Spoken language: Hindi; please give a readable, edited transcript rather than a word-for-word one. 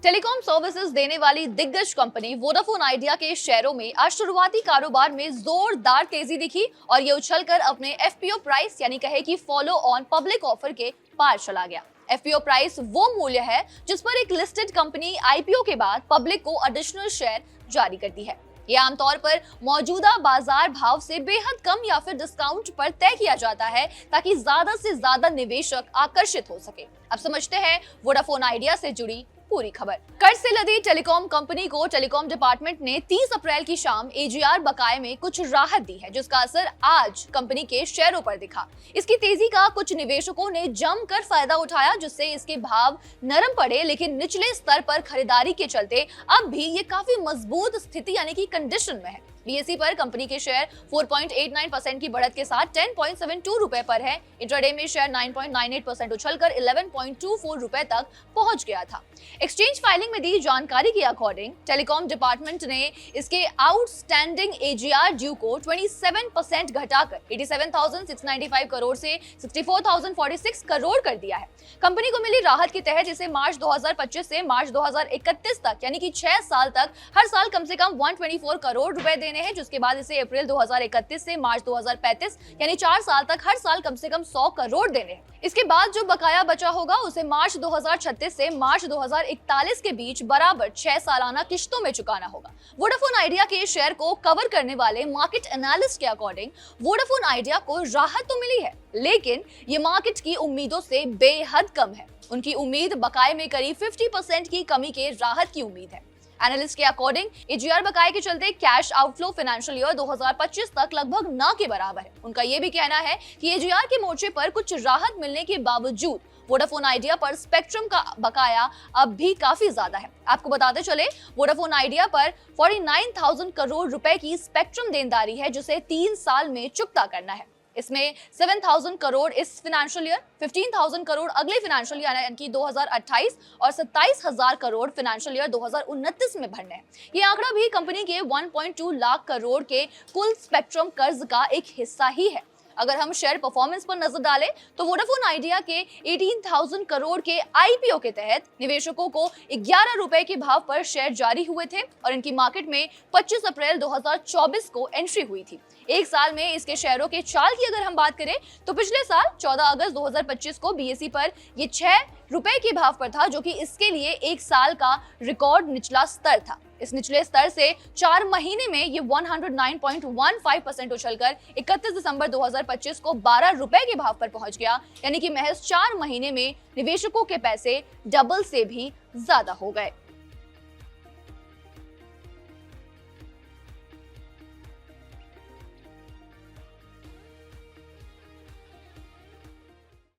टेलीकॉम सर्विसेज देने वाली दिग्गज कंपनी वोडाफोन आइडिया के शेयरों में आज शुरुआती कारोबार में जोरदार तेजी दिखी और ये उछलकर अपने एफपीओ प्राइस यानी कहे कि फॉलो ऑन पब्लिक ऑफर के पार चला गया। एफपीओ प्राइस वो मूल्य है जिस पर एक लिस्टेड कंपनी आईपीओ के बाद पब्लिक को एडिशनल शेयर जारी करती है। ये आमतौर पर मौजूदा बाजार भाव से बेहद कम या फिर डिस्काउंट पर तय किया जाता है ताकि ज्यादा से ज्यादा निवेशक आकर्षित हो सके। अब समझते हैं वोडाफोन आइडिया से जुड़ी पूरी खबर। कर्ज से लदी टेलीकॉम कंपनी को टेलीकॉम डिपार्टमेंट ने 30 अप्रैल की शाम एजीआर बकाये में कुछ राहत दी है, जिसका असर आज कंपनी के शेयरों पर दिखा। इसकी तेजी का कुछ निवेशकों ने जमकर फायदा उठाया, जिससे इसके भाव नरम पड़े, लेकिन निचले स्तर पर खरीदारी के चलते अब भी ये काफी मजबूत स्थिति यानी कि कंडीशन में है। बीएसई पर कंपनी के शेयर 4.89% की बढ़त के साथ 10.72 रुपए पर है। इंट्राडे में शेयर 9.98% उछलकर 11.24 रुपए तक पहुंच गया था। एक्सचेंज फाइलिंग में दी जानकारी के अकॉर्डिंग टेलीकॉम डिपार्टमेंट ने इसके आउटस्टैंडिंग एजीआर ड्यू को 27% घटाकर 87,695 करोड़ से 64,046 करोड़ कर दिया है। कंपनी को मिली राहत के तहत इसे मार्च 2025 से मार्च 2031 तक यानी कि 6 साल तक हर साल कम से कम 124 करोड़ रुपए देने हैं, जिसके बाद इसे अप्रैल 2031 से मार्च 2035 यानी 4 साल तक हर साल कम से कम 100 करोड़ देने हैं। इसके बाद जो बकाया बचा होगा उसे मार्च 2036 से मार्च 2041 के बीच बराबर 6 सालाना किश्तों में चुकाना होगा। वोडाफोन आइडिया के शेयर को कवर करने वाले मार्केट एनालिस्ट के अकॉर्डिंग वोडाफोन आइडिया को राहत तो मिली है, लेकिन ये मार्केट की उम्मीदों से बेहद कम है। उनकी उम्मीद बकाये में करीब 50% की कमी के राहत की उम्मीद है। एनालिस्ट के अकॉर्डिंग एजीआर बकाये के चलते कैश आउटफ्लो फाइनेंशियल ईयर 2025 तक लगभग न के बराबर है। उनका यह भी कहना है कि एजीआर के मोर्चे पर कुछ राहत मिलने के बावजूद वोडाफोन आइडिया पर स्पेक्ट्रम का बकाया अब भी काफी ज्यादा है। आपको बताते चले, वोडाफोन आइडिया पर 49,000 करोड़ रुपए की स्पेक्ट्रम देनदारी है, जिसे 3 साल में चुकता करना है। इसमें 7,000 करोड़ इस फाइनेंशियल ईयर, 15,000 करोड़ अगले फाइनेंशियल ईयर यानी कि 2028 और 27,000 करोड़ फाइनेंशियल ईयर 2029 में भरने हैं। ये आंकड़ा भी कंपनी के 1.2 लाख करोड़ के कुल स्पेक्ट्रम कर्ज का एक हिस्सा ही है। अगर हम शेयर परफॉर्मेंस पर नजर डालें तो वोडाफोन आइडिया के 18,000 करोड़ के आईपीओ के तहत निवेशकों को 11 रुपए के भाव पर शेयर जारी हुए थे और इनकी मार्केट में 25 अप्रैल 2024 को एंट्री हुई थी। एक साल में इसके शेयरों के चाल की अगर हम बात करें तो पिछले साल 14 अगस्त 2025 को बीएसई पर ये 6 रुपए के भाव पर था, जो कि इसके लिए एक साल का रिकॉर्ड निचला स्तर था। इस निचले स्तर से 4 महीने में ये 109.15% उछलकर 31 दिसंबर 2025 को 12 रुपए के भाव पर पहुंच गया, यानी कि महज 4 महीने में निवेशकों के पैसे डबल से भी ज्यादा हो गए।